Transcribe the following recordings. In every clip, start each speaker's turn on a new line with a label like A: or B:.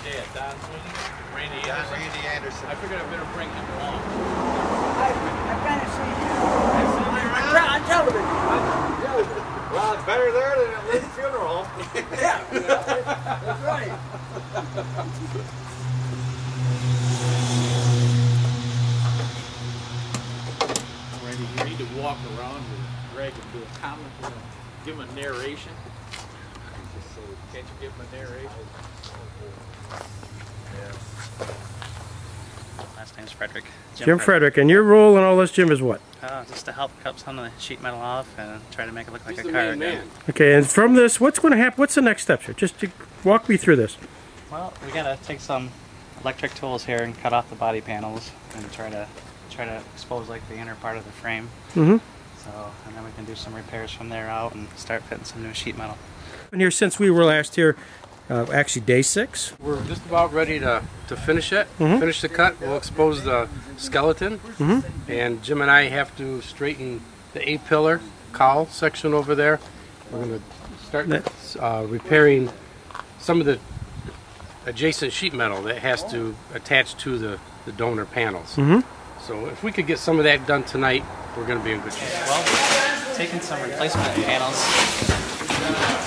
A: dad, Don Randy Anderson. I figured I better bring him along.
B: I've got to see you. On television.
A: Well, it's better there than at Lynn's funeral home.
B: Yeah, that's right.
A: Randy, you need to walk around with Greg and do a comment, give him a narration. Can't you give him a narration? Yeah.
C: Last name's Frederick.
D: Jim Frederick. And your role in all this, Jim, is what?
C: Just to help cut some of the sheet metal off and try to make it look like a car again.
D: Okay, and from this, what's going to happen? What's the next steps here? Just to walk me through this.
C: Well, we gotta take some electric tools here and cut off the body panels and try to expose like the inner part of the frame.
D: Mm-hmm.
C: So, and then we can do some repairs from there out and start fitting some new sheet metal.
D: And here, since we were last here, actually day 6.
E: We're just about ready to finish it, finish the cut. We'll expose the skeleton, and Jim and I have to straighten the A-pillar cowl section over there. We're going to start repairing some of the adjacent sheet metal that has to attach to the donor panels. So if we could get some of that done tonight, we're going to be in good shape.
C: Well, taking some replacement panels.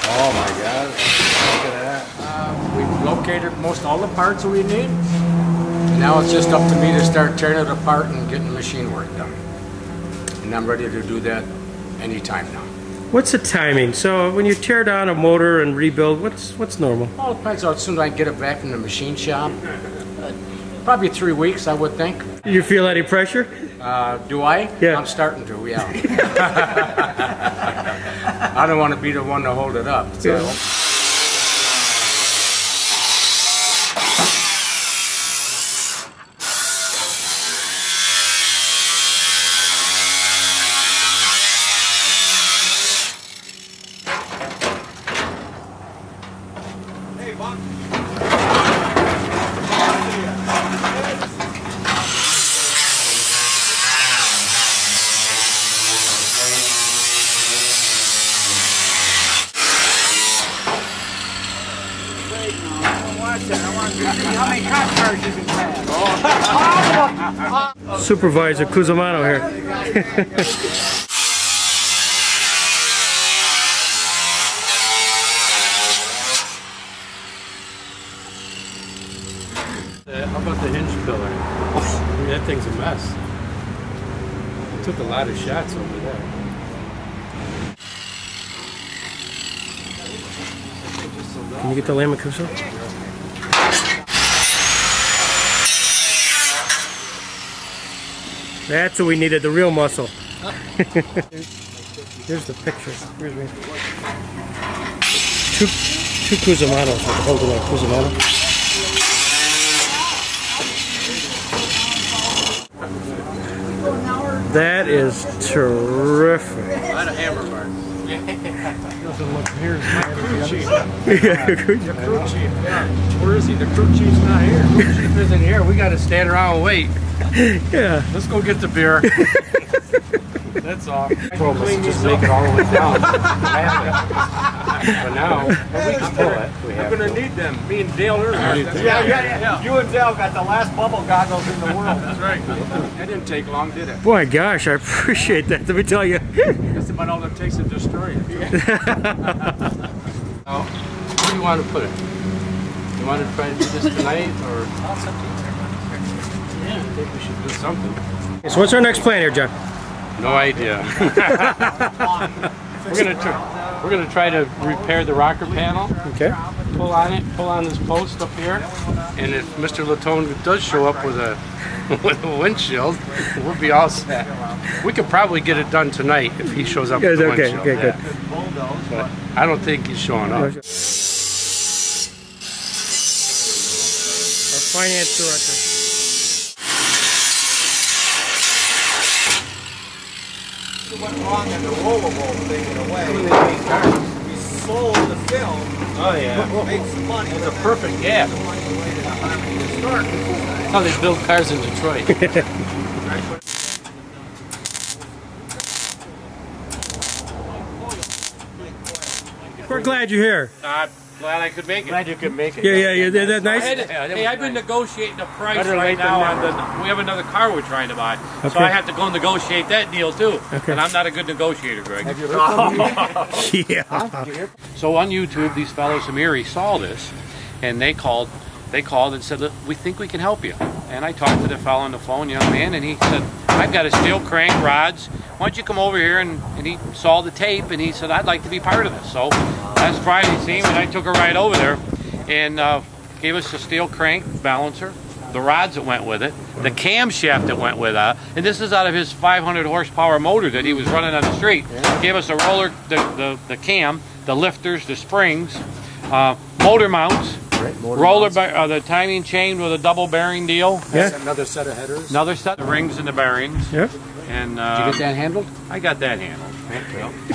F: Oh my God, look at that. We've located most all the parts that we need. And now it's just up to me to start tearing it apart and getting machine work done. And I'm ready to do that anytime now.
D: What's the timing? So when you tear down a motor and rebuild, what's normal?
F: Well, it depends how soon I can get it back in the machine shop. Probably 3 weeks, I would think.
D: You feel any pressure?
F: Do I?
D: Yeah.
F: I'm starting to, yeah. I don't want to be the one to hold it up. So.
D: Yeah. Supervisor Cusimano here.
E: How about the hinge pillar? I mean, that thing's a mess. It took a lot of shots over there.
D: Can you get the LaMancuso? That's what we needed, the real muscle. Here's the picture. Here's me. Two Cusimanos, holding a Cusimano. That is terrific.
A: A lot of hammer bars.
E: Doesn't look here.
D: Yeah, crew chief.
E: Where is he? The crew chief's not here. The crew chief isn't here. We got to stand around and wait.
D: Yeah.
E: Let's go get the beer. That's all. Told us to just make it all the way down. But now, we can pull it. We're going to need them. Me and Dale earlier.
A: Yeah. You and Dale got the last bubble goggles in the world.
E: That's right. That didn't take long, did it?
D: Boy, gosh, I appreciate that. Let me tell you.
E: That's about all it takes to destroy it. Now, where do you want to put it? You want to try to do this tonight, or? Yeah, I think we should do something.
D: So what's our next plan here, John?
E: No idea. We're gonna try to repair the rocker panel.
D: Okay.
E: Pull on it. Pull on this post up here. And if Mr. Latone does show up with a windshield, we'll be all set. We could probably get it done tonight if he shows up with the windshield.
D: Okay, good.
E: But I don't think he's showing up.
D: Our finance director.
A: What went wrong in the rollable thing in a way? We sold the film.
E: Oh yeah.
A: Made some money.
E: It's a perfect gap. That's how they build cars in Detroit.
D: We're glad you're here.
E: Glad I could make it.
F: Glad you could make it.
D: Yeah. That nice.
E: Hey, I've been negotiating the price
F: Better
E: right
F: late than
E: now on
F: never.
E: we have another car we're trying to buy. So
D: Okay.
E: I have to go negotiate that deal too.
D: Okay.
E: And I'm not a good negotiator, Greg.
F: Have you heard from me?
D: Yeah.
E: So on YouTube, these fellows from Erie saw this, and they called and said, "Look, we think we can help you." And I talked to the fellow on the phone, young man, and he said, "I've got a steel crank, rods. Why don't you come over here?" And he saw the tape, and he said, "I'd like to be part of this." So last Friday, see him, and I took a ride over there, and gave us a steel crank balancer, the rods that went with it, the camshaft that went with it, and this is out of his 500 horsepower motor that he was running on the street. Gave us a roller, the cam, the lifters, the springs, motor mounts, the timing chain with a double bearing deal.
D: Yeah.
F: That's another set of headers.
E: Another set, the rings and the bearings.
D: Yeah.
E: And
F: Did you get that handled?
E: I got that handled.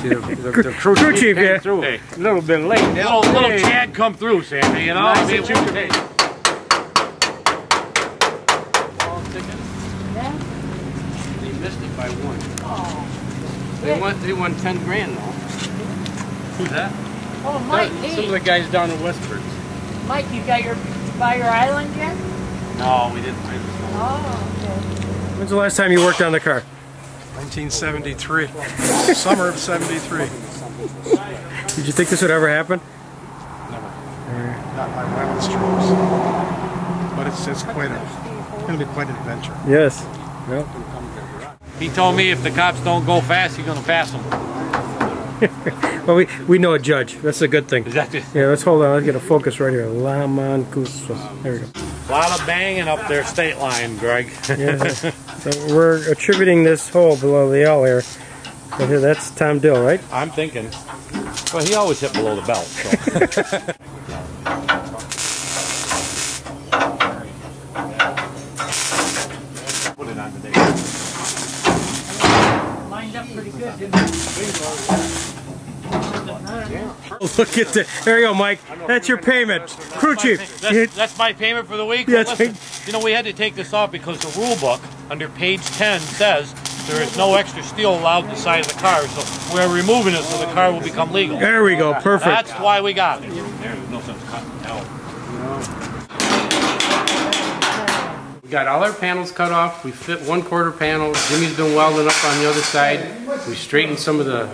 F: See, the crew
D: chief,
F: came
D: yeah.
F: through
E: Hey.
F: a little bit late.
E: Little Chad come through, Sandy, you know?
F: Nice
E: I mean,
F: that you could-
E: They missed it by one.
F: They won 10 grand though.
E: Who's that?
B: Oh, Mike,
F: Some of the
B: hey,
F: guys down in Westford.
B: Mike, you got buy your island yet?
E: No, we didn't.
B: Oh, okay.
D: When's the last time you worked on the car?
G: 1973. Summer of 73.
D: Did you think this would ever happen?
G: Not my wildest dreams. But it's going to be quite an adventure.
D: Yes. Well,
E: He told me if the cops don't go fast, he's going to pass them.
D: well, we know a judge. That's a good thing.
E: Is that it?
D: Yeah, let's hold on. Let's get a focus right here. LaMancuso. There we go.
E: A lot of banging up their state line, Greg.
D: Yeah. So we're attributing this hole below the L here. So here, that's Tom Dill, right?
E: I'm thinking. Well, he always hit below the belt. So. Put it on today.
B: Lined up pretty good, didn't it?
D: Look at that. There you go, Mike. That's your payment. Crew chief.
E: That's my payment for the week?
D: Yeah,
E: Well, listen, you know, we had to take this off because the rule book under page 10 says there is no extra steel allowed inside of the car, so we're removing it so the car will become legal.
D: There we go. Perfect.
E: That's why we got it. There's no sense cutting out. We got all our panels cut off. We fit 1/4 panel. Jimmy's been welding up on the other side. We straightened some of the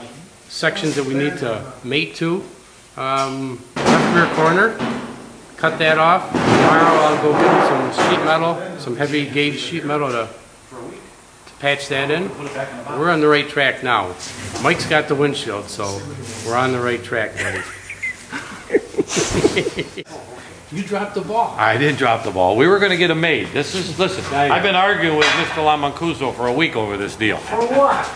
E: sections that we need to mate to. Left rear corner, cut that off. Tomorrow I'll go get some sheet metal, some heavy gauge sheet metal to patch that in. We're on the right track now. Mike's got the windshield, so we're on the right track, buddy.
F: You dropped the ball.
E: I didn't drop the ball. We were going to get them made. Listen, I've been arguing with Mr. LaMancuso for a week over this deal.
B: For what?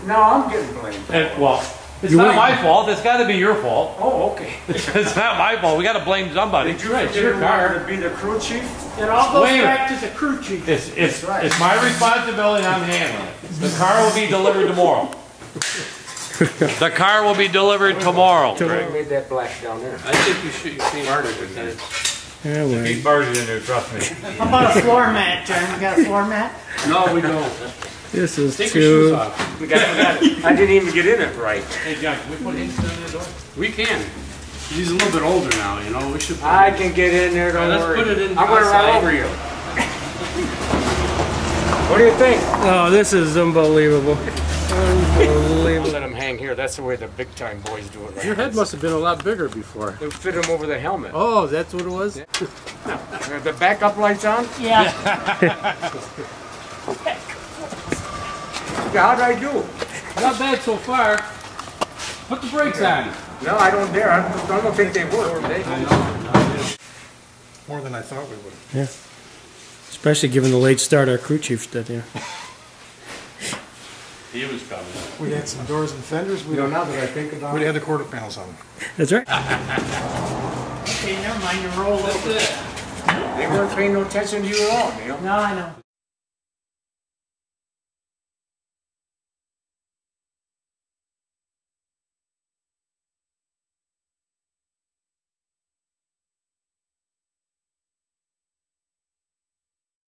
B: Now I'm getting blamed.
E: Well, it's not my fault. It's got to be your fault.
B: Oh, okay.
E: It's not my fault. We got to blame somebody.
B: It's your car to be the crew chief? It all goes
E: Wait a
B: back to the crew chief.
E: It's my responsibility and I'm handling it. The car will be delivered tomorrow. The car will be delivered tomorrow.
F: I made that black down there.
E: I think you should see harder than that.
D: Yeah, well.
E: Keep bars in there, trust me.
B: How about a floor mat, John? You got a floor mat?
F: No, we don't.
D: This is
E: Take your shoes
D: too.
E: off.
F: We got I didn't even get in it right.
E: Hey, John, can we put hinges on that door?
F: We can.
E: He's a little bit older now, you know. We should.
F: I can get in there, don't
E: Let's
F: worry.
E: put it in
F: I'm going to run
E: outside.
F: over you. What do you think?
D: Oh, this is unbelievable. Unbelievable.
F: Let them hang here. That's the way the big time boys do it. Right
E: Your head must have been a lot bigger before.
F: They fit them over the helmet.
E: Oh, that's what it was?
F: Are the backup lights on?
B: Yeah.
F: How'd I do?
E: Not bad so far. Put the brakes on.
F: No, I don't dare. I don't think they work.
G: More than I thought we would.
D: Yeah. Especially given the late start our crew chief did, yeah.
E: He was coming.
G: We had some doors and fenders.
F: You know, now that I think about
G: We
F: it.
G: had the quarter panels on them.
D: That's right.
B: Okay, never mind. You roll over.
F: They weren't paying no attention to you at all, Neil.
B: No, I know.